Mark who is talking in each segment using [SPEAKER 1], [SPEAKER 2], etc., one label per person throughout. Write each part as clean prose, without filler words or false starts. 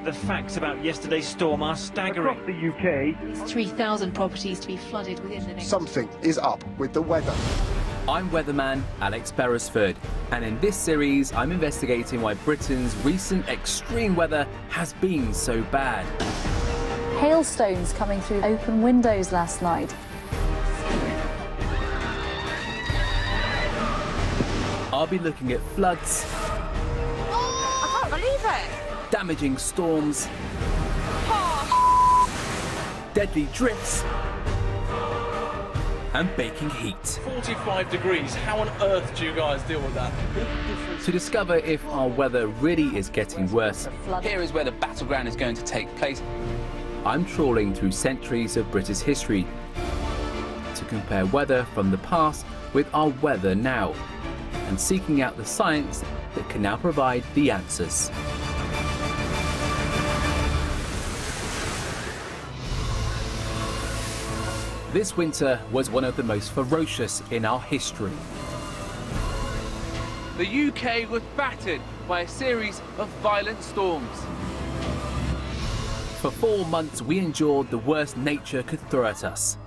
[SPEAKER 1] the facts about yesterday's storm are staggering.
[SPEAKER 2] Across the UK,
[SPEAKER 3] There's 3,000 properties to be flooded within the next...
[SPEAKER 4] Something is up with the weather.
[SPEAKER 5] I'm weatherman Alex Beresford, and in this series I'm investigating why Britain's recent extreme weather has been so bad.
[SPEAKER 6] Hailstones coming through open windows last night.
[SPEAKER 5] I'll be looking at floods,
[SPEAKER 7] I can't believe it.
[SPEAKER 5] damaging storms, deadly drifts, and baking heat.
[SPEAKER 8] 45 degrees, how on earth do you guys deal with that?
[SPEAKER 5] To discover if our weather really is getting worse,
[SPEAKER 9] Here is where the battleground is going to take place.
[SPEAKER 5] I'm trawling through centuries of British history to compare weather from the past with our weather now, and seeking out the science that can now provide the answers. This winter was one of the most ferocious in our history.
[SPEAKER 9] The UK was battered by a series of violent storms.
[SPEAKER 5] For 4 months we endured the worst nature could throw at us.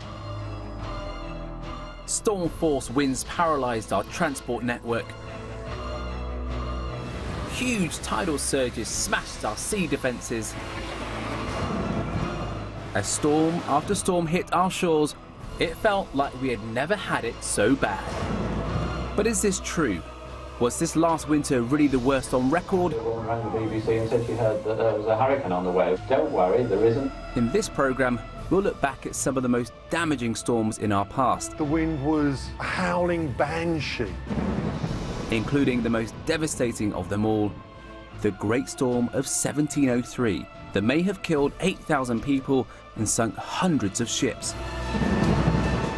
[SPEAKER 5] Storm force winds paralysed our transport network. Huge tidal surges smashed our sea defences. As storm after storm hit our shores, it felt like we had never had it so bad. But is this true? Was this last winter really the worst on record?
[SPEAKER 10] Everyone rang the BBC and said she heard that there was a hurricane on the way. Don't worry, there isn't.
[SPEAKER 5] In this programme, we'll look back at some of the most damaging storms in our past,
[SPEAKER 4] The wind was a howling banshee.
[SPEAKER 5] including the most devastating of them all, the Great Storm of 1703, that may have killed 8,000 people and sunk hundreds of ships.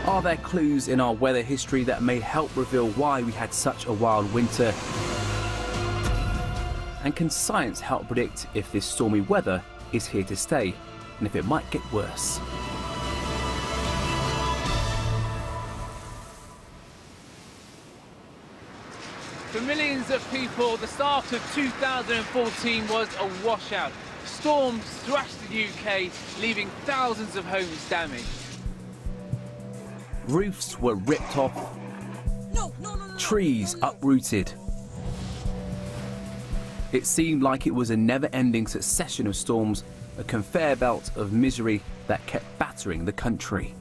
[SPEAKER 5] Are there clues in our weather history that may help reveal why we had such a wild winter? And can science help predict if this stormy weather is here to stay, and if it might get worse?
[SPEAKER 9] For millions of people, the start of 2014 was a washout. Storms thrashed the UK, leaving thousands of homes damaged.
[SPEAKER 5] Roofs were ripped off, trees uprooted. It seemed like it was a never-ending succession of storms, a conveyor belt of misery that kept battering the country.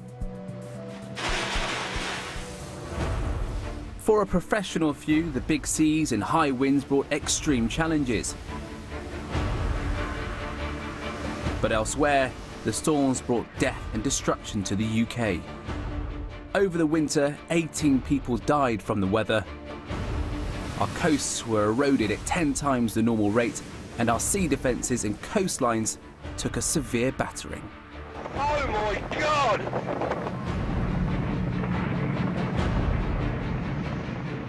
[SPEAKER 5] For a professional few, the big seas and high winds brought extreme challenges. But elsewhere, the storms brought death and destruction to the UK. Over the winter, 18 people died from the weather. Our coasts were eroded at 10 times the normal rate, and our sea defences and coastlines took a severe battering.
[SPEAKER 2] oh my God!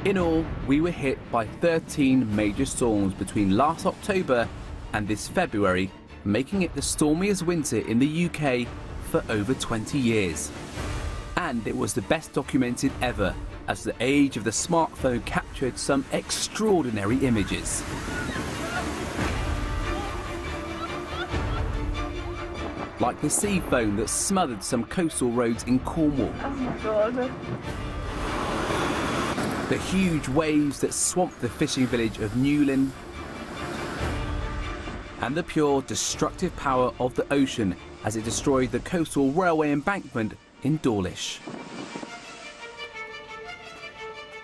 [SPEAKER 5] In all, we were hit by 13 major storms between last October and this February, making it the stormiest winter in the UK for over 20 years. And it was the best documented ever, as the age of the smartphone captured some extraordinary images. Like the sea foam that smothered some coastal roads in Cornwall.
[SPEAKER 7] Oh my God.
[SPEAKER 5] The huge waves that swamped the fishing village of Newlyn. And the pure destructive power of the ocean as it destroyed the coastal railway embankment in Dawlish.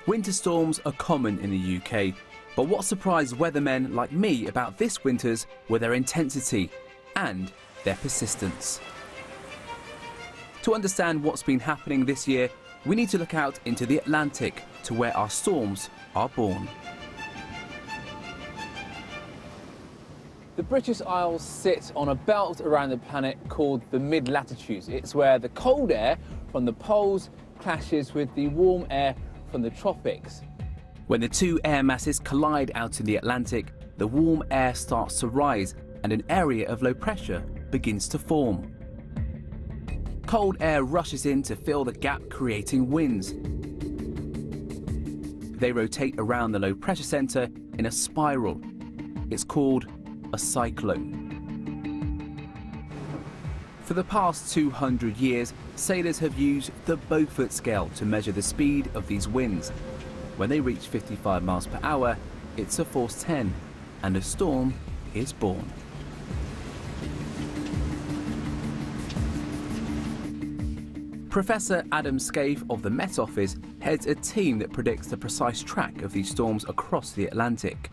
[SPEAKER 5] Winter storms are common in the UK, but what surprised weathermen like me about this winter's were their intensity and their persistence. To understand what's been happening this year, we need to look out into the Atlantic, to where our storms are born.
[SPEAKER 9] The British Isles sit on a belt around the planet called the mid-latitudes. It's where the cold air from the poles clashes with the warm air from the tropics.
[SPEAKER 5] When the two air masses collide out in the Atlantic, the warm air starts to rise and an area of low pressure begins to form. Cold air rushes in to fill the gap, creating winds. They rotate around the low pressure centre in a spiral. It's called a cyclone. For the past 200 years, sailors have used the Beaufort scale to measure the speed of these winds. When they reach 55 miles per hour, it's a force 10, and a storm is born. Professor Adam Scaife of the Met Office heads a team that predicts the precise track of these storms across the Atlantic.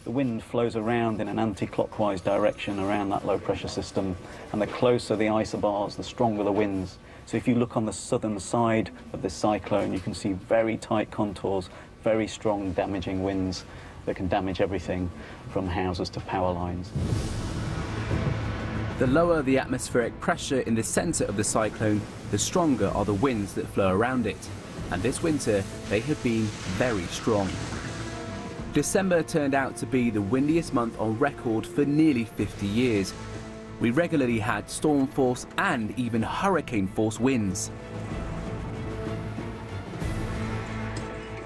[SPEAKER 11] The wind flows around in an anti-clockwise direction around that low pressure system, and the closer the isobars, the stronger the winds. So if you look on the southern side of this cyclone, you can see very tight contours, very strong damaging winds that can damage everything from houses to power lines.
[SPEAKER 5] The lower the atmospheric pressure in the centre of the cyclone, the stronger are the winds that flow around it. And this winter, they have been very strong. December turned out to be the windiest month on record for nearly 50 years. We regularly had storm force and even hurricane force winds.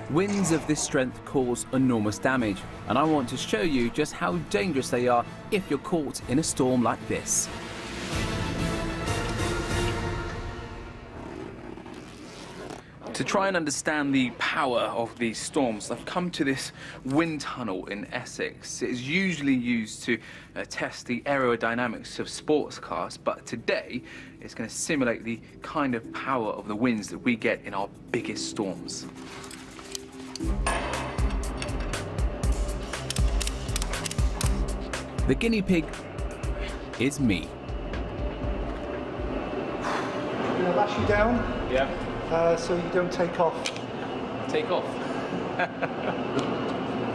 [SPEAKER 5] Winds of this strength cause enormous damage, and I want to show you just how dangerous they are if you're caught in a storm like this.
[SPEAKER 9] To try and understand the power of these storms, I've come to this wind tunnel in Essex. It is usually used to test the aerodynamics of sports cars, but today it's going to simulate the kind of power of the winds that we get in our biggest storms.
[SPEAKER 5] The guinea pig is me.
[SPEAKER 12] I'm going to lash you down.
[SPEAKER 9] Yeah.
[SPEAKER 12] So you don't take off.
[SPEAKER 9] Take off?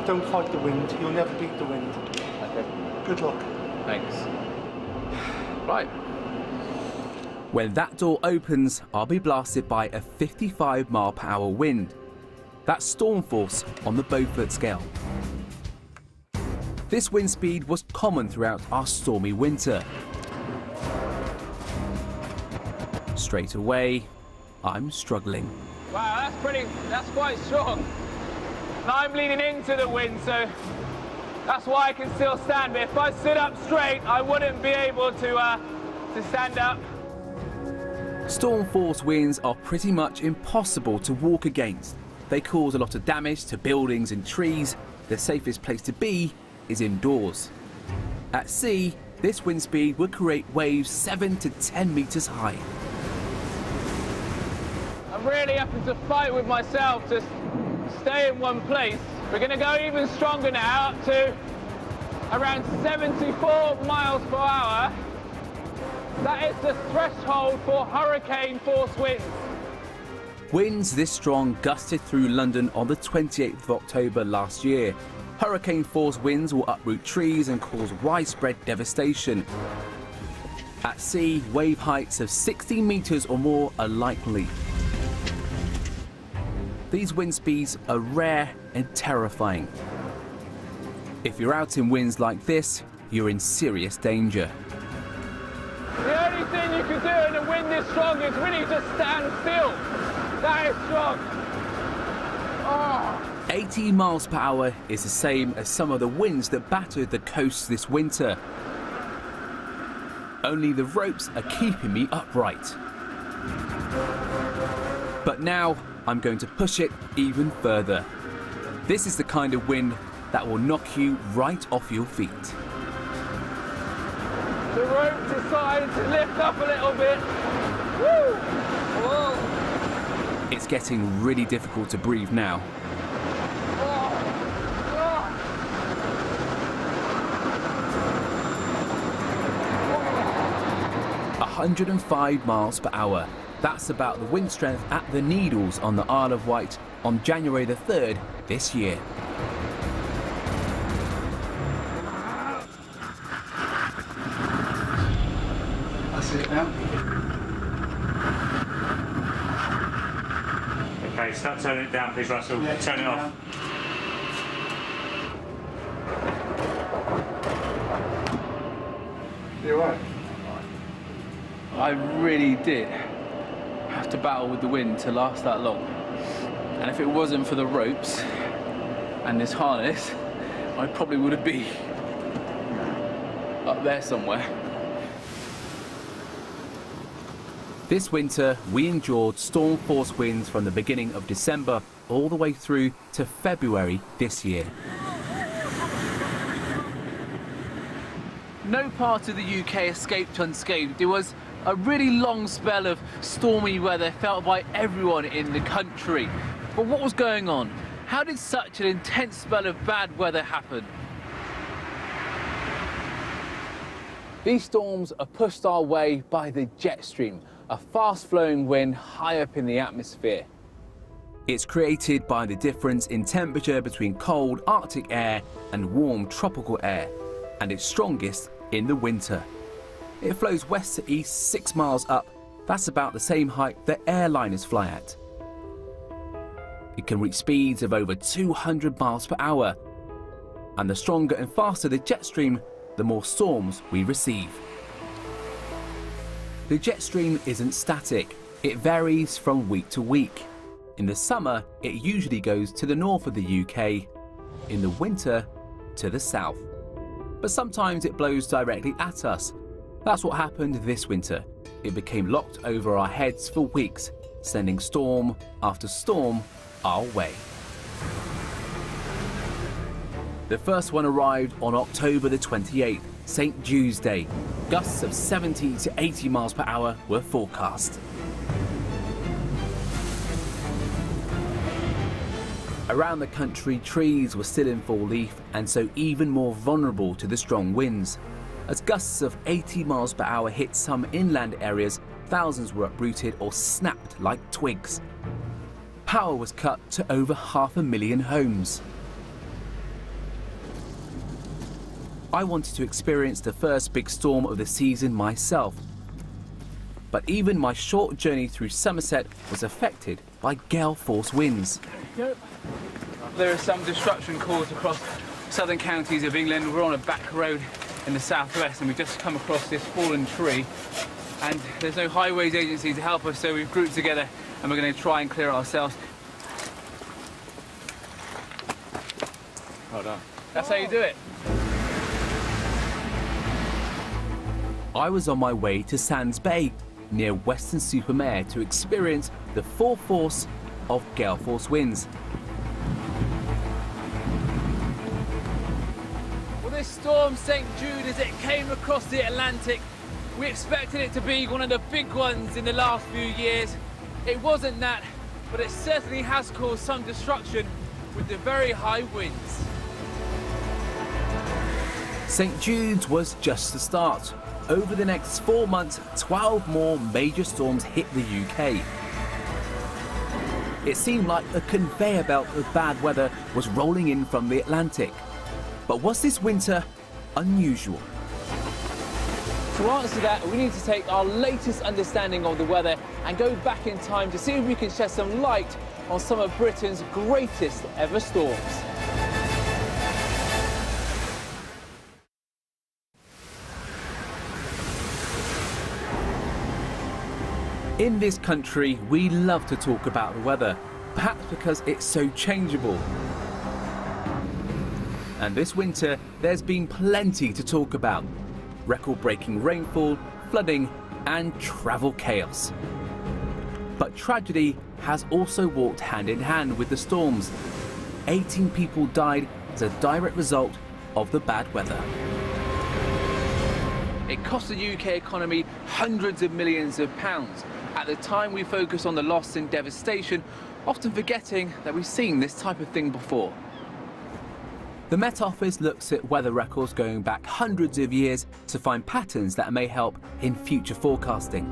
[SPEAKER 12] Don't fight the wind. You'll never beat the wind.
[SPEAKER 9] Okay.
[SPEAKER 12] Good luck.
[SPEAKER 9] Thanks. Right.
[SPEAKER 5] When that door opens, I'll be blasted by a 55 mile per hour wind. That's storm force on the Beaufort scale. This wind speed was common throughout our stormy winter. Straight away, I'm struggling.
[SPEAKER 9] Wow, that's quite strong. Now I'm leaning into the wind, so that's why I can still stand. But if I stood up straight, I wouldn't be able to stand up.
[SPEAKER 5] Storm force winds are pretty much impossible to walk against. They cause a lot of damage to buildings and trees. The safest place to be is indoors. At sea, this wind speed would create waves 7 to 10 meters high.
[SPEAKER 9] I'm really having to fight with myself to stay in one place. We're going to go even stronger now, up to around 74 miles per hour. That is the threshold for hurricane force winds.
[SPEAKER 5] Winds this strong gusted through London on the 28th of October last year. Hurricane force winds will uproot trees and cause widespread devastation. At sea, wave heights of 60 meters or more are likely. These wind speeds are rare and terrifying. If you're out in winds like this, you're in serious danger.
[SPEAKER 9] The only thing you can do in a wind this strong is really just stand still. That is strong. Oh.
[SPEAKER 5] 80 miles per hour is the same as some of the winds that battered the coast this winter. Only the ropes are keeping me upright. But now I'm going to push it even further. This is the kind of wind that will knock you right off your feet.
[SPEAKER 9] The rope decided to lift up a little bit. Woo! Whoa!
[SPEAKER 5] It's getting really difficult to breathe now. 105 miles per hour. That's about the wind strength at the Needles on the Isle of Wight on January the 3rd this year.
[SPEAKER 12] That's it now.
[SPEAKER 1] Okay, start turning it down, please, Russell.
[SPEAKER 12] Yeah,
[SPEAKER 1] turn it off.
[SPEAKER 12] down. You alright?
[SPEAKER 9] I really did have to battle with the wind to last that long. And if it wasn't for the ropes and this harness, I probably would have been up there somewhere.
[SPEAKER 5] This winter, we endured storm force winds from the beginning of December all the way through to February this year. No part of the UK escaped unscathed. It was a really long spell of stormy weather felt by everyone in the country. But what was going on? How did such an intense spell of bad weather happen? These storms are pushed our way by the jet stream, a fast-flowing wind high up in the atmosphere. It's created by the difference in temperature between cold Arctic air and warm tropical air, and it's strongest in the winter. It flows west to east 6 miles up. That's about the same height that airliners fly at. It can reach speeds of over 200 miles per hour. And the stronger and faster the jet stream, the more storms we receive. The jet stream isn't static. It varies from week to week. In the summer, it usually goes to the north of the UK. In the winter, to the south. But sometimes it blows directly at us. That's what happened this winter. It became locked over our heads for weeks, sending storm after storm our way. The first one arrived on October the 28th, St. Jude's Day. Gusts of 70 to 80 miles per hour were forecast. Around the country, trees were still in full leaf and so even more vulnerable to the strong winds. As gusts of 80 miles per hour hit some inland areas, thousands were uprooted or snapped like twigs. Power was cut to over 500,000 homes. I wanted to experience the first big storm of the season myself. But even my short journey through Somerset was affected by gale force winds.
[SPEAKER 9] There is some destruction caused across southern counties of England. We're on a back road in the southwest and we've just come across this fallen tree. And there's no highways agency to help us, so we've grouped together and we're going to try and clear it ourselves.
[SPEAKER 1] Well done.
[SPEAKER 9] That's how you do it.
[SPEAKER 5] I was on my way to Sands Bay, near Weston-super-Mare, to experience the full force of gale force winds.
[SPEAKER 9] Well, this storm, St. Jude, as it came across the Atlantic, we expected it to be one of the big ones in the last few years. It wasn't that, but it certainly has caused some destruction with the very high winds.
[SPEAKER 5] St. Jude's was just the start. Over the next 4 months, 12 more major storms hit the UK. It seemed like a conveyor belt of bad weather was rolling in from the Atlantic. But was this winter unusual?
[SPEAKER 9] To answer that, we need to take our latest understanding of the weather and go back in time to see if we can shed some light on some of Britain's greatest ever storms.
[SPEAKER 5] In this country, we love to talk about the weather, perhaps because it's so changeable. And this winter, there's been plenty to talk about. Record-breaking rainfall, flooding, and travel chaos. But tragedy has also walked hand in hand with the storms. 18 people died as a direct result of the bad weather.
[SPEAKER 9] It cost the UK economy hundreds of millions of pounds. At the time, we focus on the loss and devastation, often forgetting that we've seen this type of thing before.
[SPEAKER 5] The Met Office looks at weather records going back hundreds of years to find patterns that may help in future forecasting.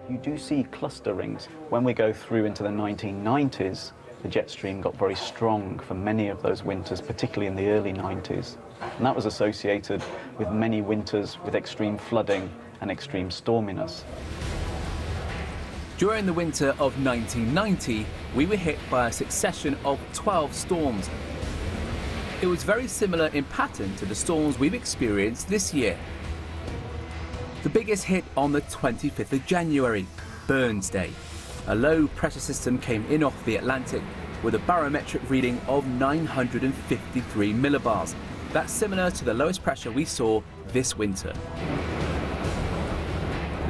[SPEAKER 11] You do see cluster rings. When we go through into the 1990s, the jet stream got very strong for many of those winters, particularly in the early 90s. And that was associated with many winters with extreme flooding and extreme storminess.
[SPEAKER 5] During the winter of 1990, we were hit by a succession of 12 storms. It was very similar in pattern to the storms we've experienced this year. The biggest hit on the 25th of January, Burns Day. A low pressure system came in off the Atlantic with a barometric reading of 953 millibars. That's similar to the lowest pressure we saw this winter.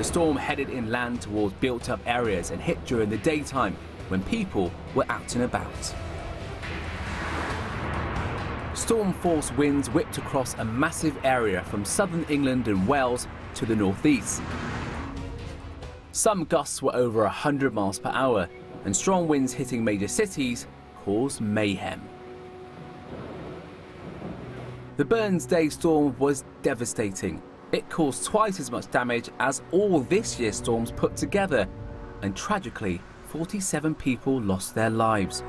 [SPEAKER 5] The storm headed inland towards built-up areas and hit during the daytime when people were out and about. Storm-force winds whipped across a massive area from southern England and Wales to the northeast. Some gusts were over 100 miles per hour, and strong winds hitting major cities caused mayhem. The Burns Day storm was devastating. It caused twice as much damage as all this year's storms put together, and tragically, 47 people lost their lives,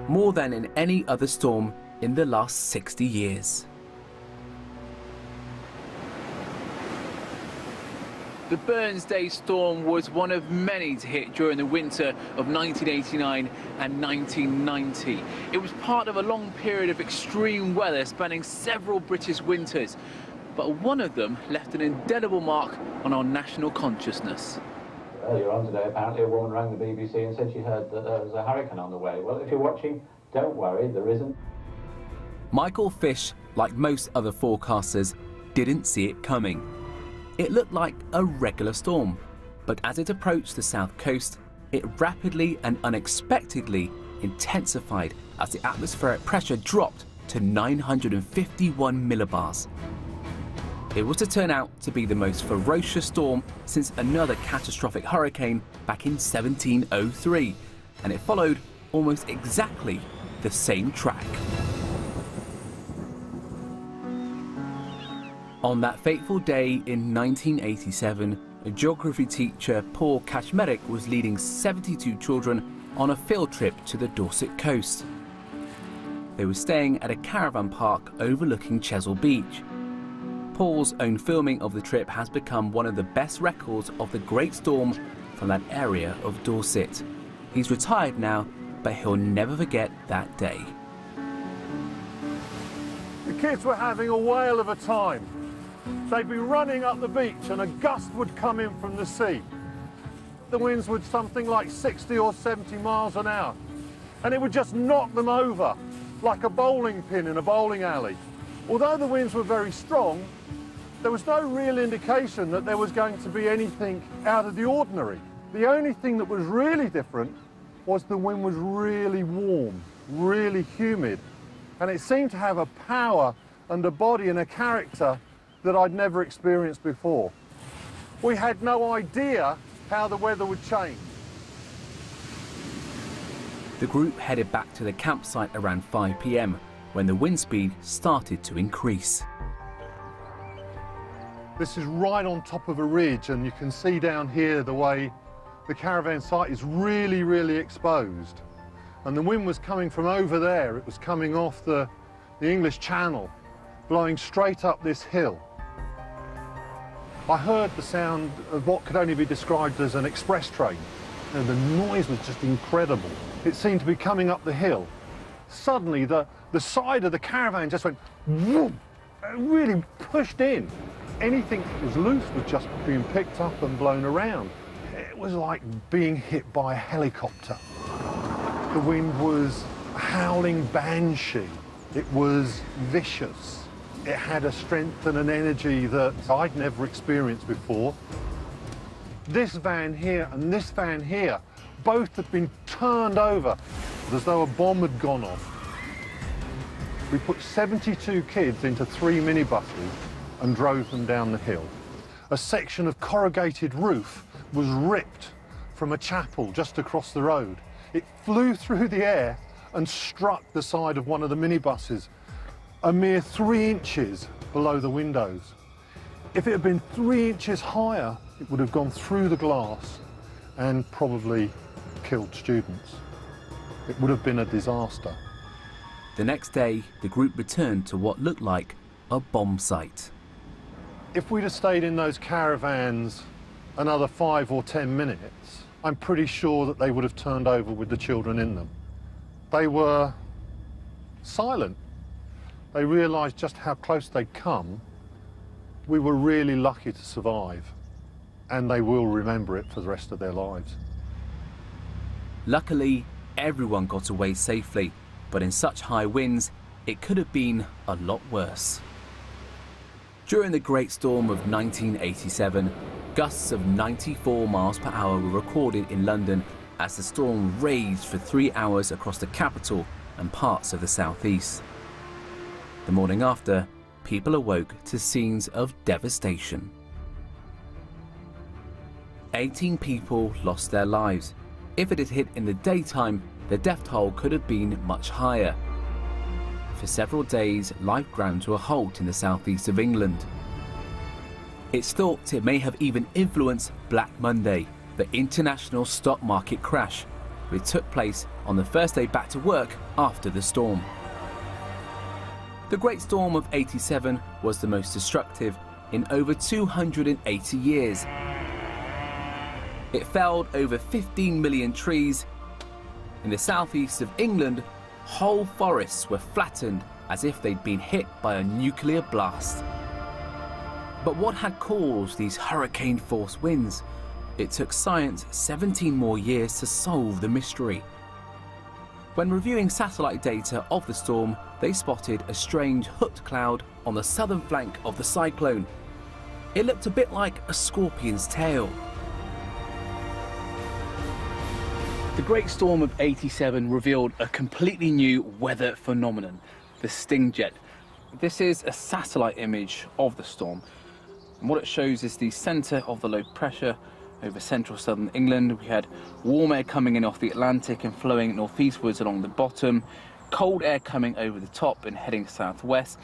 [SPEAKER 5] more than in any other storm in the last 60 years.
[SPEAKER 9] The Burns Day storm was one of many to hit during the winter of 1989 and 1990. It was part of a long period of extreme weather spanning several British winters, but one of them left an indelible mark on our national consciousness.
[SPEAKER 10] Earlier on today, apparently a woman rang the BBC and said she heard that there was a hurricane on the way. Well, if you're watching, don't worry, there isn't.
[SPEAKER 5] Michael Fish, like most other forecasters, didn't see it coming. It looked like a regular storm, but as it approached the south coast, it rapidly and unexpectedly intensified as the atmospheric pressure dropped to 951 millibars. It was to turn out to be the most ferocious storm since another catastrophic hurricane back in 1703, and it followed almost exactly the same track. On that fateful day in 1987, a geography teacher, Paul Kaczmarek, was leading 72 children on a field trip to the Dorset coast. They were staying at a caravan park overlooking Chesil Beach. Paul's own filming of the trip has become one of the best records of the great storm from that area of Dorset. He's retired now, but he'll never forget that day.
[SPEAKER 4] The kids were having a whale of a time. They'd be running up the beach and a gust would come in from the sea. The winds would something like 60 or 70 miles an hour, and it would just knock them over like a bowling pin in a bowling alley. Although the winds were very strong, there was no real indication that there was going to be anything out of the ordinary. The only thing that was really different was the wind was really warm, really humid, and it seemed to have a power and a body and a character that I'd never experienced before. We had no idea how the weather would change.
[SPEAKER 5] The group headed back to the campsite around 5 p.m. when the wind speed started to increase.
[SPEAKER 4] This is right on top of a ridge, and you can see down here the way the caravan site is really, really exposed. And the wind was coming from over there. It was coming off the English Channel, blowing straight up this hill. I heard the sound of what could only be described as an express train. And the noise was just incredible. It seemed to be coming up the hill. Suddenly, the side of the caravan just went whoom, and really pushed in. Anything that was loose was just being picked up and blown around. It was like being hit by a helicopter. The wind was a howling banshee. It was vicious. It had a strength and an energy that I'd never experienced before. This van here and this van here, both had been turned over as though a bomb had gone off. We put 72 kids into 3 minibuses and drove them down the hill. A section of corrugated roof was ripped from a chapel just across the road. It flew through the air and struck the side of one of the minibuses, a mere 3 inches below the windows. If it had been 3 inches higher, it would have gone through the glass and probably killed students. It would have been a disaster.
[SPEAKER 5] The next day, the group returned to what looked like a bomb site.
[SPEAKER 4] If we'd have stayed in those caravans another 5 or 10 minutes, I'm pretty sure that they would have turned over with the children in them. They were silent. They realised just how close they'd come. We were really lucky to survive, and they will remember it for the rest of their lives.
[SPEAKER 5] Luckily, everyone got away safely, but in such high winds, it could have been a lot worse. During the Great Storm of 1987, gusts of 94 miles per hour were recorded in London as the storm raged for 3 hours across the capital and parts of the southeast. The morning after, people awoke to scenes of devastation. 18 people lost their lives. If it had hit in the daytime, the death toll could have been much higher. For several days, life ground to a halt in the southeast of England. It's thought it may have even influenced Black Monday, the international stock market crash, which took place on the first day back to work after the storm. The Great Storm of '87 was the most destructive in over 280 years. It felled over 15 million trees. In the southeast of England, whole forests were flattened as if they'd been hit by a nuclear blast. But what had caused these hurricane-force winds? It took science 17 more years to solve the mystery. When reviewing satellite data of the storm, they spotted a strange hooked cloud on the southern flank of the cyclone. It looked a bit like a scorpion's tail. The Great Storm of '87 revealed a completely new weather phenomenon, the sting jet. This is a satellite image of the storm. And what it shows is the centre of the low pressure over central southern England. We had warm air coming in off the Atlantic and flowing northeastwards along the bottom, cold air coming over the top and heading southwest.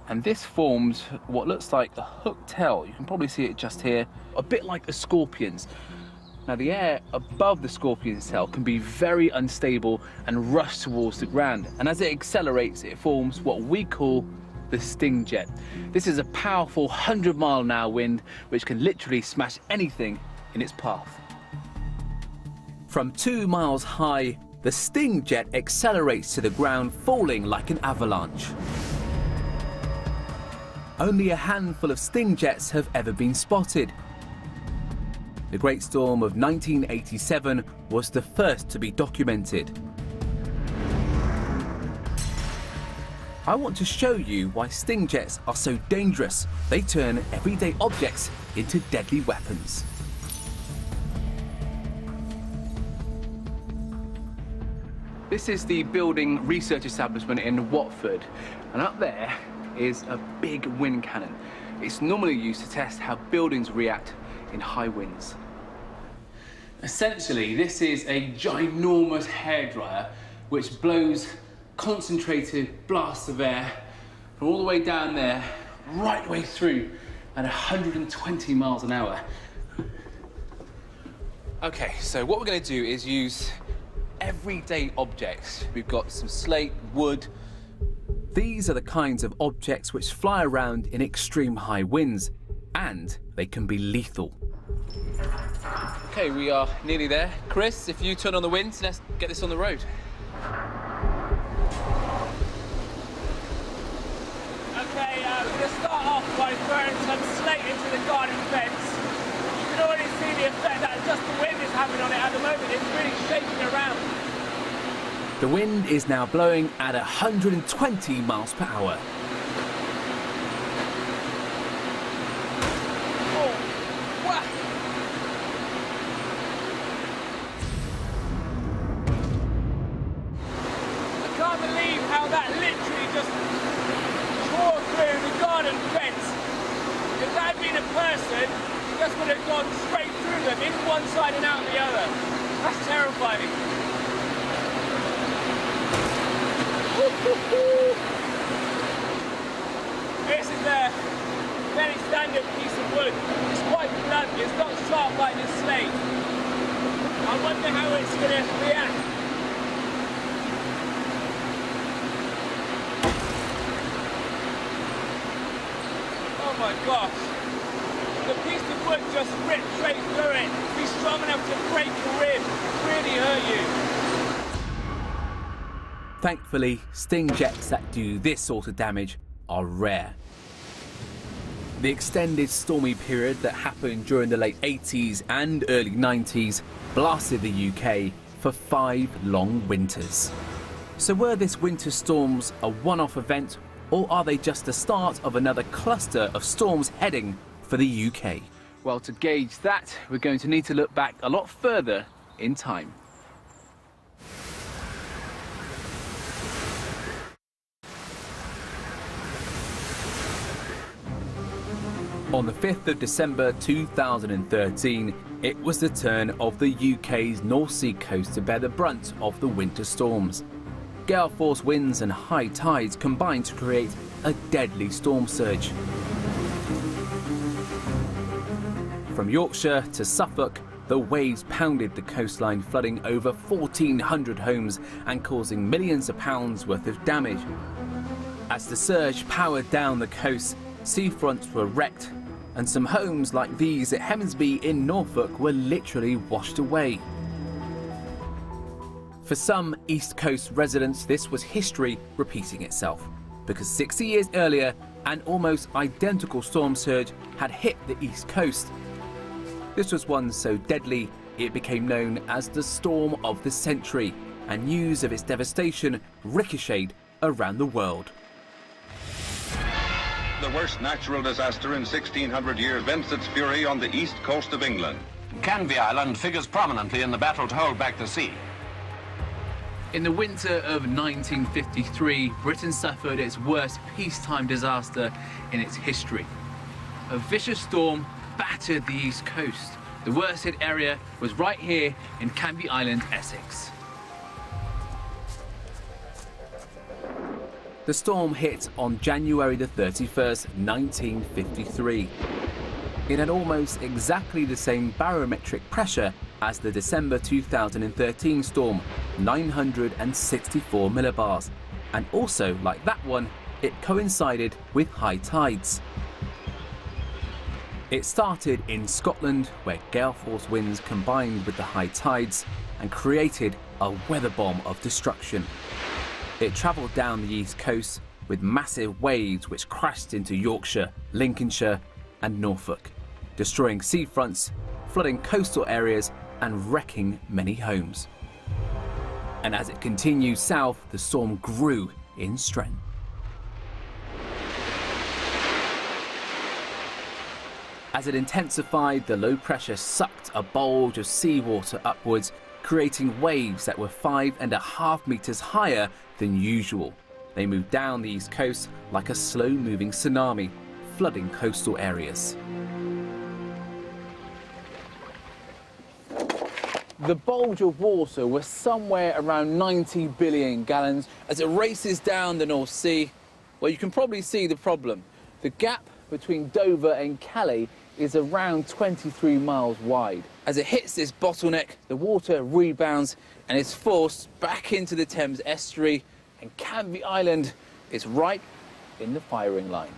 [SPEAKER 5] And this forms what looks like a hooked tail. You can probably see it just here, a bit like a scorpion's. Now the air above the scorpion's tail can be very unstable and rush towards the ground. And as it accelerates, it forms what we call the sting jet. This is a powerful 100-mile-an-hour wind which can literally smash anything in its path. From 2 miles high, the sting jet accelerates to the ground, falling like an avalanche. Only a handful of sting jets have ever been spotted. The Great Storm of 1987 was the first to be documented. I want to show you why sting jets are so dangerous. They turn everyday objects into deadly weapons. This is the building research establishment in Watford, and up there is a big wind cannon. It's normally used to test how buildings react in high winds. Essentially, this is a ginormous hairdryer which blows concentrated blasts of air from all the way down there, right the way through at 120 miles an hour. Okay, so what we're going to do is use everyday objects. We've got some slate, wood. These are the kinds of objects which fly around in extreme high winds, and they can be lethal. Okay, we are nearly there. Chris, if you turn on the winds, let's get this on the road.
[SPEAKER 2] Okay, we're going to start off by throwing some slate into the garden fence. You can already see the effect that just the wind is having on it at the moment. It's really shaking around.
[SPEAKER 5] The wind is now blowing at 120 miles per hour.
[SPEAKER 2] Would have gone straight through them, in one side and out the other. That's terrifying. This is a very standard piece of wood. It's quite blunt, it's not sharp like this slate. I wonder how it's going to react. Oh my gosh. The piece of wood just ripped straight through it. Be strong enough to break a rib, really hurt you.
[SPEAKER 5] Thankfully, sting jets that do this sort of damage are rare. The extended stormy period that happened during the late 80s and early 90s blasted the UK for 5 long winters. So were these winter storms a one-off event, Or are they just the start of another cluster of storms heading for the UK? Well, to gauge that, we're going to need to look back a lot further in time. On the 5th of December 2013, it was the turn of the UK's North Sea coast to bear the brunt of the winter storms. Gale force winds and high tides combined to create a deadly storm surge. From Yorkshire to Suffolk, the waves pounded the coastline, flooding over 1,400 homes and causing millions of pounds worth of damage. As the surge powered down the coast, seafronts were wrecked, and some homes like these at Hemsby in Norfolk were literally washed away. For some East Coast residents, this was history repeating itself, because 60 years earlier, an almost identical storm surge had hit the East Coast. This was one so deadly, it became known as the storm of the century, and news of its devastation ricocheted around the world.
[SPEAKER 13] The worst natural disaster in 1600 years vents its fury on the east coast of England.
[SPEAKER 14] Canvey Island figures prominently in the battle to hold back the sea.
[SPEAKER 5] In the winter of 1953, Britain suffered its worst peacetime disaster in its history. A vicious storm battered the east coast. The worst hit area was right here in Canvey Island, Essex. The storm hit on January the 31st, 1953. It had almost exactly the same barometric pressure as the December 2013 storm, 964 millibars. And also, like that one, it coincided with high tides. It started in Scotland, where gale force winds combined with the high tides and created a weather bomb of destruction. It travelled down the east coast with massive waves which crashed into Yorkshire, Lincolnshire and Norfolk, destroying seafronts, flooding coastal areas and wrecking many homes. And as it continued south, the storm grew in strength. As it intensified, the low pressure sucked a bulge of seawater upwards, creating waves that were 5.5 meters higher than usual. They moved down the east coast like a slow-moving tsunami, flooding coastal areas.
[SPEAKER 9] The bulge of water was somewhere around 90 billion gallons. As it races down the North Sea, well, you can probably see the problem. The gap between Dover and Calais is around 23 miles wide. As it hits this bottleneck, the water rebounds and is forced back into the Thames estuary, and Canvey Island is right in the firing line.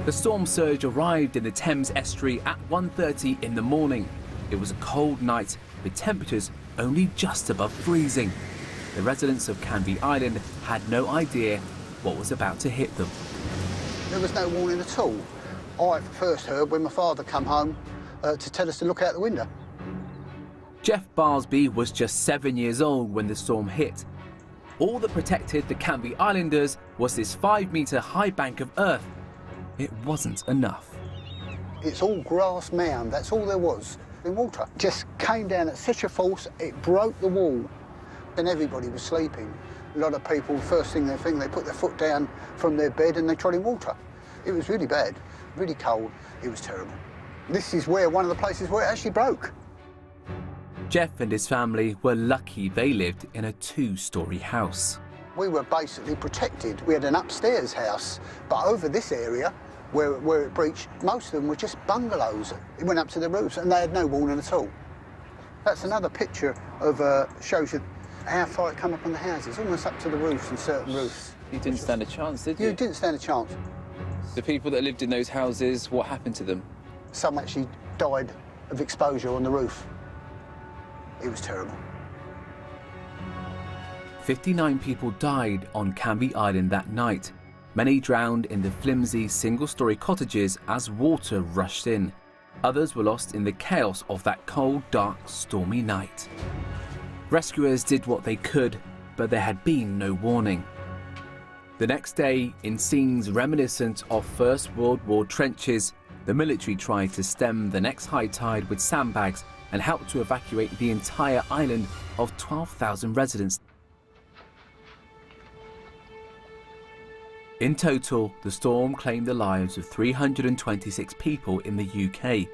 [SPEAKER 5] The storm surge arrived in the Thames estuary at 1:30 in the morning. It was a cold night with temperatures only just above freezing. The residents of Canvey Island had no idea what was about to hit them.
[SPEAKER 15] There was no warning at all. I first heard when my father came home to tell us to look out the window.
[SPEAKER 5] Jeff Barsby was just 7 years old when the storm hit. All that protected the Canvey Islanders was this 5-metre high bank of earth. It wasn't enough.
[SPEAKER 15] It's all grass mound, that's all there was in water. Just came down at such a force, it broke the wall, and everybody was sleeping. A lot of people, first thing they think, they put their foot down from their bed and they trod in water. It was really bad, really cold, it was terrible. This is where one of the places where it actually broke.
[SPEAKER 5] Jeff and his family were lucky they lived in a 2-storey house.
[SPEAKER 15] We were basically protected. We had an upstairs house, but over this area where it breached, most of them were just bungalows. It went up to the roofs and they had no warning at all. That's another picture of, shows you how far it come up on the houses, almost up to the roofs and certain roofs.
[SPEAKER 9] You didn't stand a chance, did you?
[SPEAKER 15] You didn't stand a chance.
[SPEAKER 9] The people that lived in those houses, what happened to them?
[SPEAKER 15] Some actually died of exposure on the roof. It was terrible.
[SPEAKER 5] 59 people died on Canvey Island that night. Many drowned in the flimsy single-storey cottages as water rushed in. Others were lost in the chaos of that cold, dark, stormy night. Rescuers did what they could, but there had been no warning. The next day, in scenes reminiscent of First World War trenches, the military tried to stem the next high tide with sandbags and helped to evacuate the entire island of 12,000 residents. In total, the storm claimed the lives of 326 people in the UK.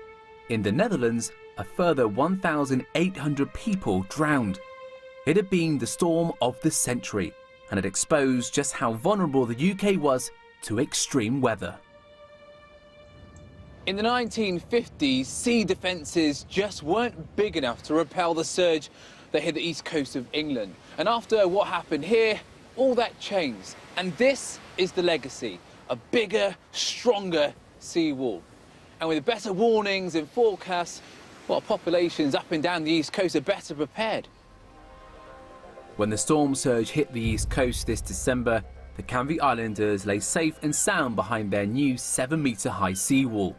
[SPEAKER 5] In the Netherlands, a further 1,800 people drowned. It had been the storm of the century and had exposed just how vulnerable the UK was to extreme weather.
[SPEAKER 9] In the 1950s, sea defences just weren't big enough to repel the surge that hit the east coast of England. And after what happened here, all that changed. And this is the legacy: a bigger, stronger seawall. And with better warnings and forecasts, well, populations up and down the east coast are better prepared.
[SPEAKER 5] When the storm surge hit the east coast this December, the Canvey Islanders lay safe and sound behind their new 7-metre-high seawall.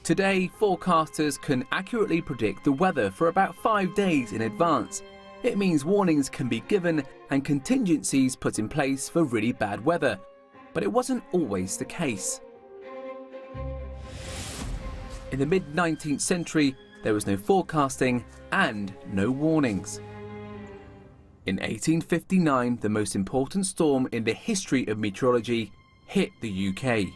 [SPEAKER 5] Today, forecasters can accurately predict the weather for about 5 days in advance. It means warnings can be given and contingencies put in place for really bad weather. But it wasn't always the case. In the mid-19th century, there was no forecasting and no warnings. In 1859, the most important storm in the history of meteorology hit the UK.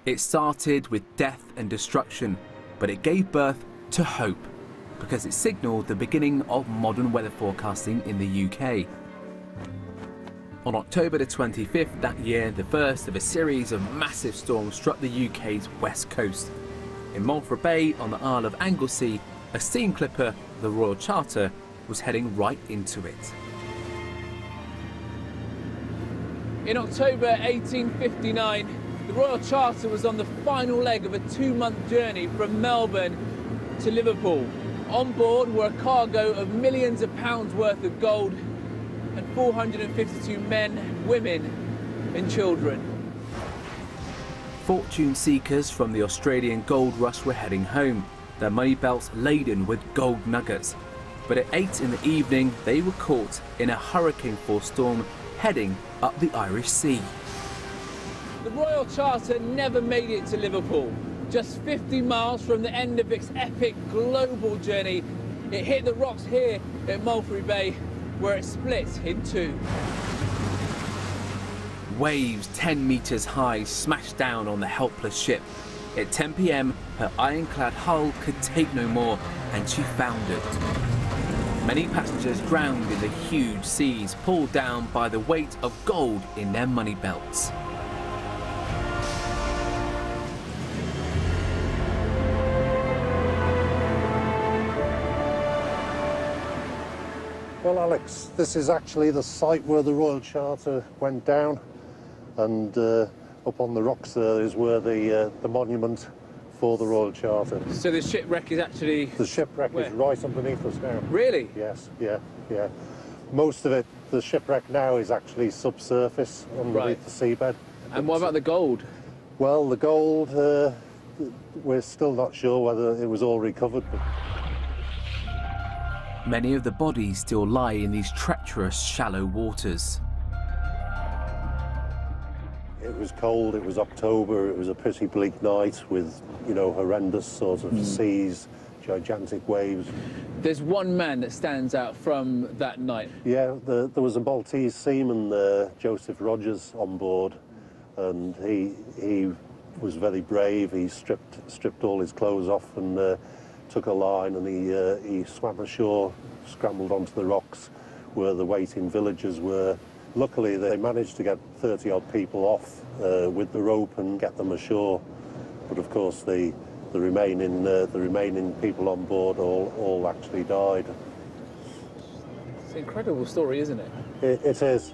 [SPEAKER 5] It started with death and destruction, but it gave birth to hope, because it signalled the beginning of modern weather forecasting in the UK. On October the 25th that year, the first of a series of massive storms struck the UK's west coast. In Malfra Bay on the Isle of Anglesey, a steam clipper, the Royal Charter, was heading right into it.
[SPEAKER 9] In October 1859, the Royal Charter was on the final leg of a 2-month journey from Melbourne to Liverpool. On board were a cargo of millions of pounds worth of gold and 452 men, women and children.
[SPEAKER 5] Fortune seekers from the Australian gold rush were heading home, their money belts laden with gold nuggets. But at 8 in the evening, they were caught in a hurricane-force storm heading up the Irish Sea.
[SPEAKER 9] The Royal Charter never made it to Liverpool. Just 50 miles from the end of its epic global journey, it hit the rocks here at Malfra Bay, where it split in two.
[SPEAKER 5] Waves 10 metres high smashed down on the helpless ship. At 10 p.m, her ironclad hull could take no more, and she foundered. Many passengers drowned in the huge seas, pulled down by the weight of gold in their money belts.
[SPEAKER 4] Well, Alex, this is actually the site where the Royal Charter went down, and up on the rocks there is where the monument for the Royal Charter.
[SPEAKER 9] So the shipwreck is actually...
[SPEAKER 4] The shipwreck is right underneath us now.
[SPEAKER 9] Really?
[SPEAKER 4] Yes, yeah. Most of it, the shipwreck now is actually subsurface underneath the seabed.
[SPEAKER 9] And what about the gold?
[SPEAKER 4] Well, the gold, we're still not sure whether it was all recovered. But...
[SPEAKER 5] Many of the bodies still lie in these treacherous, shallow waters.
[SPEAKER 4] It was cold, it was October, it was a pretty bleak night with, horrendous sort of seas, gigantic waves.
[SPEAKER 9] There's one man that stands out from that night.
[SPEAKER 4] Yeah, there was a Maltese seaman, Joseph Rogers, on board, and he was very brave. He stripped all his clothes off and took a line, and he swam ashore, scrambled onto the rocks where the waiting villagers were. Luckily, they managed to get 30-odd people off with the rope and get them ashore. But of course, the remaining people on board all actually died.
[SPEAKER 9] It's an incredible story, isn't it?
[SPEAKER 4] It is.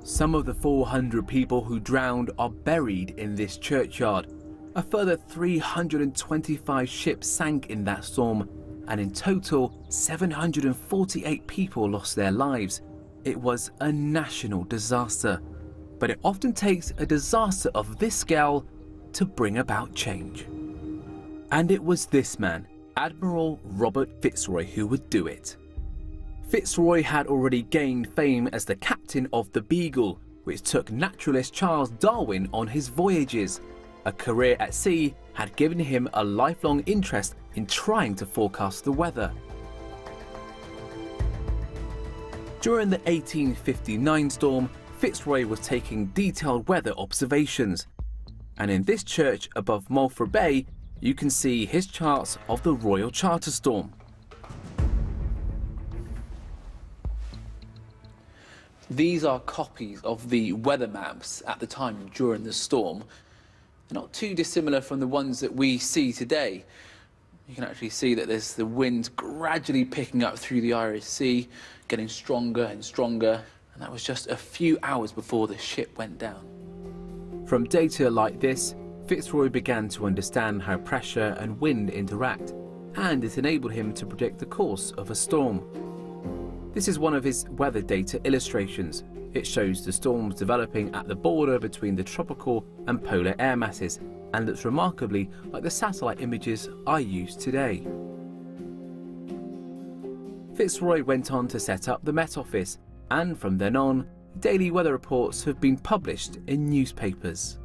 [SPEAKER 5] Some of the 400 people who drowned are buried in this churchyard. A further 325 ships sank in that storm, and in total, 748 people lost their lives. It was a national disaster. But it often takes a disaster of this scale to bring about change. And it was this man, Admiral Robert Fitzroy who would do it. Fitzroy had already gained fame as the captain of the Beagle, which took naturalist Charles Darwin on his voyages. A career at sea had given him a lifelong interest in trying to forecast the weather. During the 1859 storm, Fitzroy was taking detailed weather observations. And in this church above Malfra Bay, you can see his charts of the Royal Charter Storm.
[SPEAKER 9] These are copies of the weather maps at the time during the storm. They're not too dissimilar from the ones that we see today. You can actually see that there's the wind gradually picking up through the Irish Sea, getting stronger and stronger, and that was just a few hours before the ship went down.
[SPEAKER 5] From data like this, Fitzroy began to understand how pressure and wind interact, and it enabled him to predict the course of a storm. This is one of his weather data illustrations. It shows the storms developing at the border between the tropical and polar air masses, and looks remarkably like the satellite images I use today. Fitzroy went on to set up the Met Office, and from then on, daily weather reports have been published in newspapers.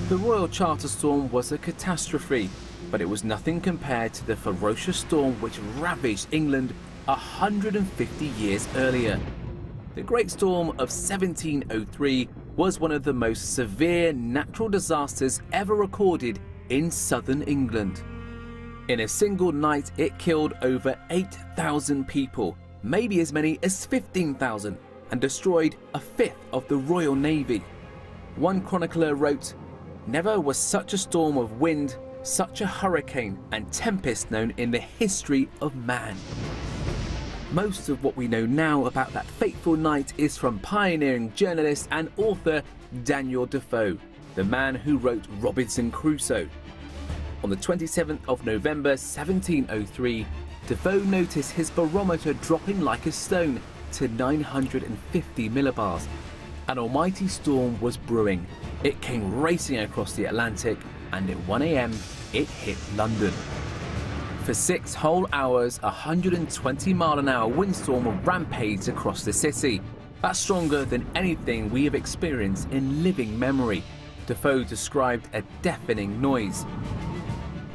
[SPEAKER 5] The Royal Charter Storm was a catastrophe, but it was nothing compared to the ferocious storm which ravaged England 150 years earlier. The Great Storm of 1703 was one of the most severe natural disasters ever recorded in southern England. In a single night, it killed over 8,000 people, maybe as many as 15,000, and destroyed a fifth of the Royal Navy. One chronicler wrote, "Never was such a storm of wind, such a hurricane and tempest known in the history of man." Most of what we know now about that fateful night is from pioneering journalist and author Daniel Defoe, the man who wrote Robinson Crusoe. On the 27th of November 1703, Defoe noticed his barometer dropping like a stone to 950 millibars. An almighty storm was brewing. It came racing across the Atlantic, and at 1 a.m. it hit London. For 6 whole hours, a 120-mile-an-hour windstorm rampaged across the city. That's stronger than anything we have experienced in living memory. Defoe described a deafening noise.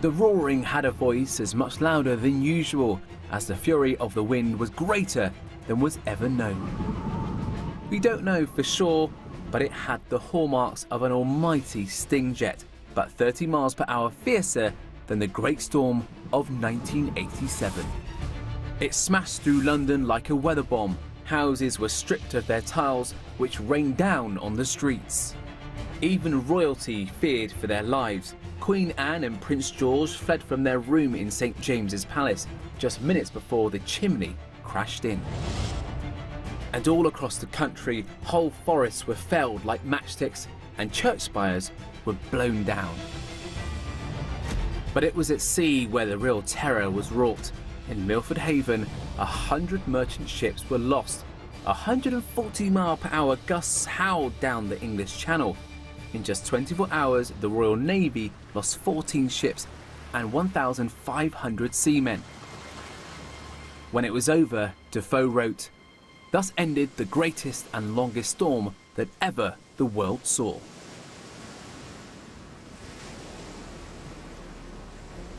[SPEAKER 5] The roaring had a voice as much louder than usual, as the fury of the wind was greater than was ever known. We don't know for sure, but it had the hallmarks of an almighty sting jet, but 30 miles per hour fiercer than the Great Storm of 1987. It smashed through London like a weather bomb. Houses were stripped of their tiles, which rained down on the streets. Even royalty feared for their lives. Queen Anne and Prince George fled from their room in St. James's Palace just minutes before the chimney crashed in. And all across the country, whole forests were felled like matchsticks and church spires were blown down. But it was at sea where the real terror was wrought. In Milford Haven, 100 merchant ships were lost. 140-mile-per-hour gusts howled down the English Channel. In just 24 hours, the Royal Navy lost 14 ships and 1,500 seamen. When it was over, Defoe wrote, "Thus ended the greatest and longest storm that ever the world saw."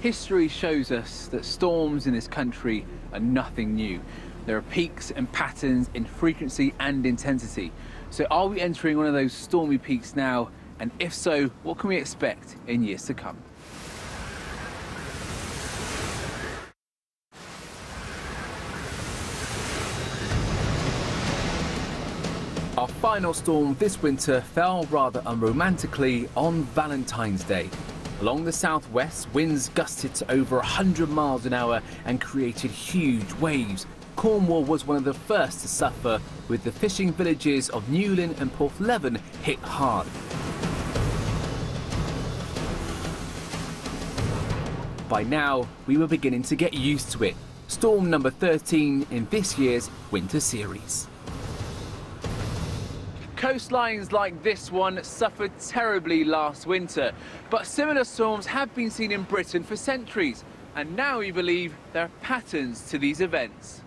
[SPEAKER 9] History shows us that storms in this country are nothing new. There are peaks and patterns in frequency and intensity. So are we entering one of those stormy peaks now? And if so, what can we expect in years to come?
[SPEAKER 5] Our final storm this winter fell rather unromantically on Valentine's Day. Along the southwest, winds gusted to over 100 miles an hour and created huge waves. Cornwall was one of the first to suffer, with the fishing villages of Newlyn and Porthleven hit hard. By now, we were beginning to get used to it. Storm number 13 in this year's winter series.
[SPEAKER 9] Coastlines like this one suffered terribly last winter, but similar storms have been seen in Britain for centuries, and now we believe there are patterns to these events.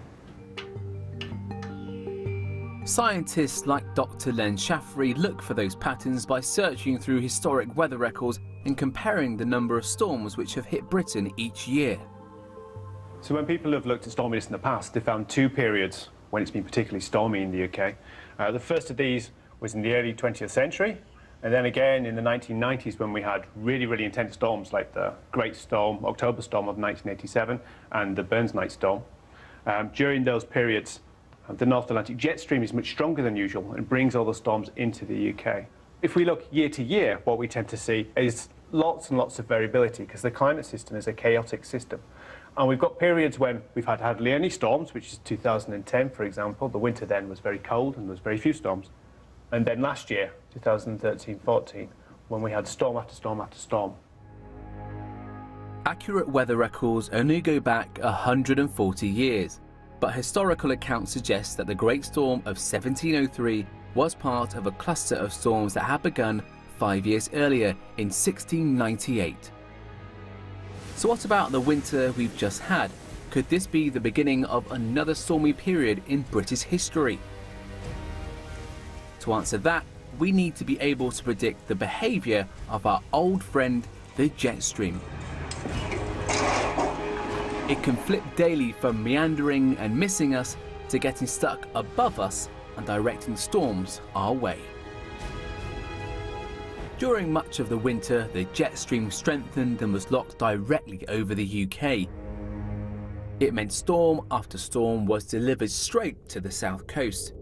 [SPEAKER 5] Scientists like Dr. Len Shaffrey look for those patterns by searching through historic weather records and comparing the number of storms which have hit Britain each year.
[SPEAKER 16] So when people have looked at storminess in the past, they found two periods when it's been particularly stormy in the UK. The first of these was in the early 20th century, and then again in the 1990s when we had really, really intense storms like the Great Storm, October Storm of 1987, and the Burns Night Storm. During those periods, the North Atlantic jet stream is much stronger than usual and brings all the storms into the UK. If we look year to year, what we tend to see is lots and lots of variability because the climate system is a chaotic system. And we've got periods when we've had hardly any storms, which is 2010, for example. The winter then was very cold and there was very few storms. And then last year, 2013-14, when we had storm after storm after storm.
[SPEAKER 5] Accurate weather records only go back 140 years. But historical accounts suggest that the Great Storm of 1703 was part of a cluster of storms that had begun 5 years earlier in 1698. So what about the winter we've just had? Could this be the beginning of another stormy period in British history? To answer that, we need to be able to predict the behaviour of our old friend, the jet stream. It can flip daily from meandering and missing us to getting stuck above us and directing storms our way. During much of the winter, the jet stream strengthened and was locked directly over the UK. It meant storm after storm was delivered straight to the south coast.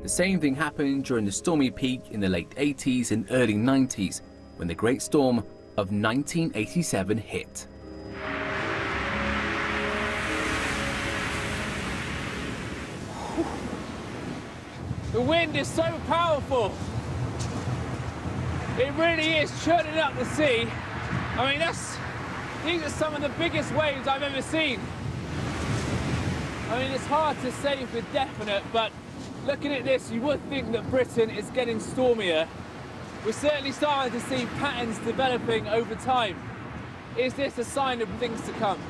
[SPEAKER 5] The same thing happened during the stormy peak in the late 80s and early 90s, when the Great Storm of 1987 hit.
[SPEAKER 2] The wind is so powerful. It really is churning up the sea. I mean, these are some of the biggest waves I've ever seen. I mean, it's hard to say for definite, but looking at this, you would think that Britain is getting stormier. We're certainly starting to see patterns developing over time. Is this a sign of things to come?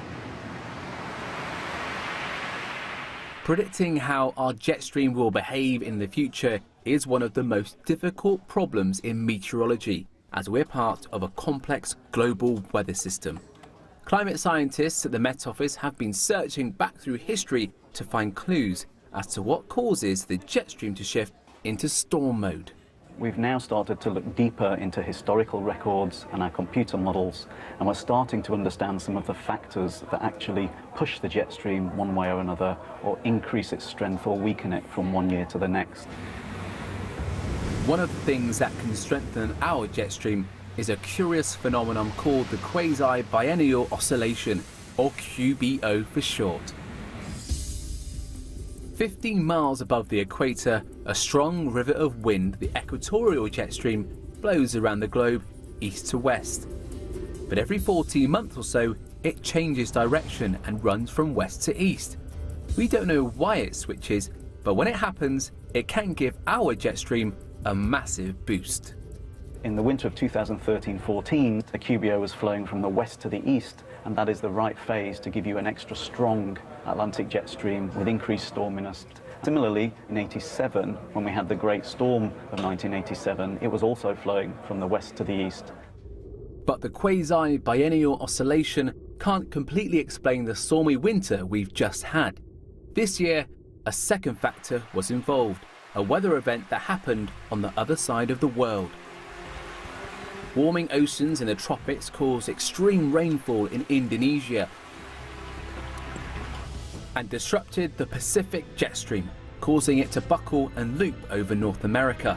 [SPEAKER 5] Predicting how our jet stream will behave in the future is one of the most difficult problems in meteorology, as we're part of a complex global weather system. Climate scientists at the Met Office have been searching back through history to find clues as to what causes the jet stream to shift into storm mode.
[SPEAKER 11] We've now started to look deeper into historical records and our computer models, and we're starting to understand some of the factors that actually push the jet stream one way or another, or increase its strength or weaken it from one year to the next.
[SPEAKER 5] One of the things that can strengthen our jet stream is a curious phenomenon called the quasi-biennial oscillation, or QBO for short. 15 miles above the equator, a strong river of wind, the equatorial jet stream, blows around the globe east to west. But every 14 months or so, it changes direction and runs from west to east. We don't know why it switches, but when it happens, it can give our jet stream a massive boost.
[SPEAKER 11] In the winter of 2013-14, the QBO was flowing from the west to the east, and that is the right phase to give you an extra strong Atlantic jet stream with increased storminess. Similarly, in 87, when we had the Great Storm of 1987, it was also flowing from the west to the east.
[SPEAKER 5] But the quasi-biennial oscillation can't completely explain the stormy winter we've just had. This year, a second factor was involved, a weather event that happened on the other side of the world. Warming oceans in the tropics caused extreme rainfall in Indonesia and disrupted the Pacific jet stream, causing it to buckle and loop over North America.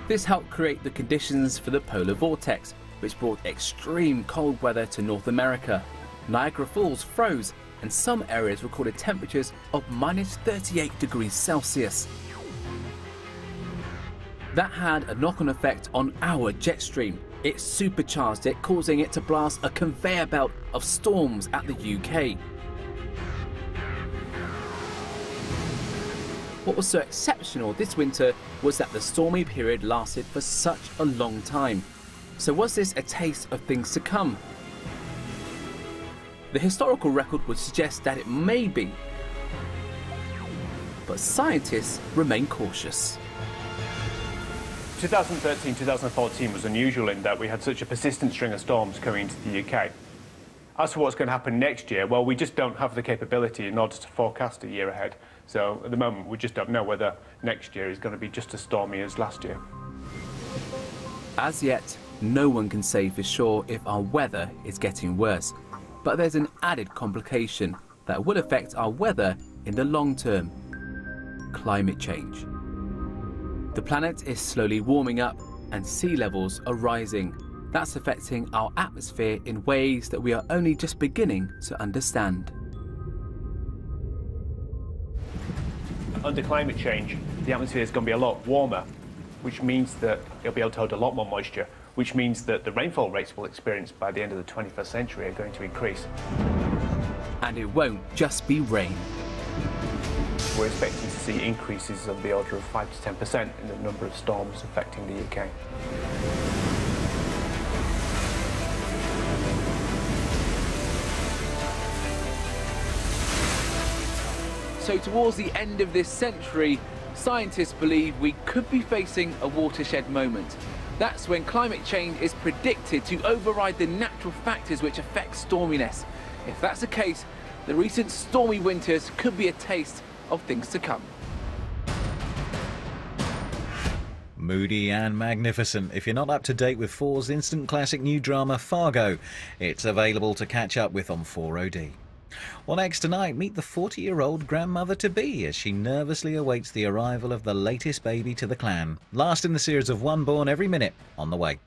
[SPEAKER 5] This helped create the conditions for the polar vortex, which brought extreme cold weather to North America. Niagara Falls froze, and some areas recorded temperatures of -38°C. That had a knock-on effect on our jet stream. It supercharged it, causing it to blast a conveyor belt of storms at the UK. What was so exceptional this winter was that the stormy period lasted for such a long time. So was this a taste of things to come? The historical record would suggest that it may be, but scientists remain cautious.
[SPEAKER 16] 2013-2014 was unusual in that we had such a persistent string of storms coming into the UK. As for what's going to happen next year, well, we just don't have the capability in order to forecast a year ahead. So at the moment, we just don't know whether next year is going to be just as stormy as last year.
[SPEAKER 5] As yet, no one can say for sure if our weather is getting worse. But there's an added complication that will affect our weather in the long term: climate change. The planet is slowly warming up and sea levels are rising. That's affecting our atmosphere in ways that we are only just beginning to understand.
[SPEAKER 16] Under climate change, the atmosphere is going to be a lot warmer, which means that it'll be able to hold a lot more moisture, which means that the rainfall rates we'll experience by the end of the 21st century are going to increase.
[SPEAKER 5] And it won't just be rain.
[SPEAKER 16] We're expecting to see increases of the order of 5 to 10% in the number of storms affecting the UK.
[SPEAKER 2] So towards the end of this century, scientists believe we could be facing a watershed moment. That's when climate change is predicted to override the natural factors which affect storminess. If that's the case, the recent stormy winters could be a taste of things to come.
[SPEAKER 17] Moody and magnificent. If you're not up to date with 4's instant classic new drama Fargo, it's available to catch up with on 4OD. Well, next tonight, meet the 40-year-old grandmother-to-be as she nervously awaits the arrival of the latest baby to the clan. Last in the series of One Born Every Minute on the way.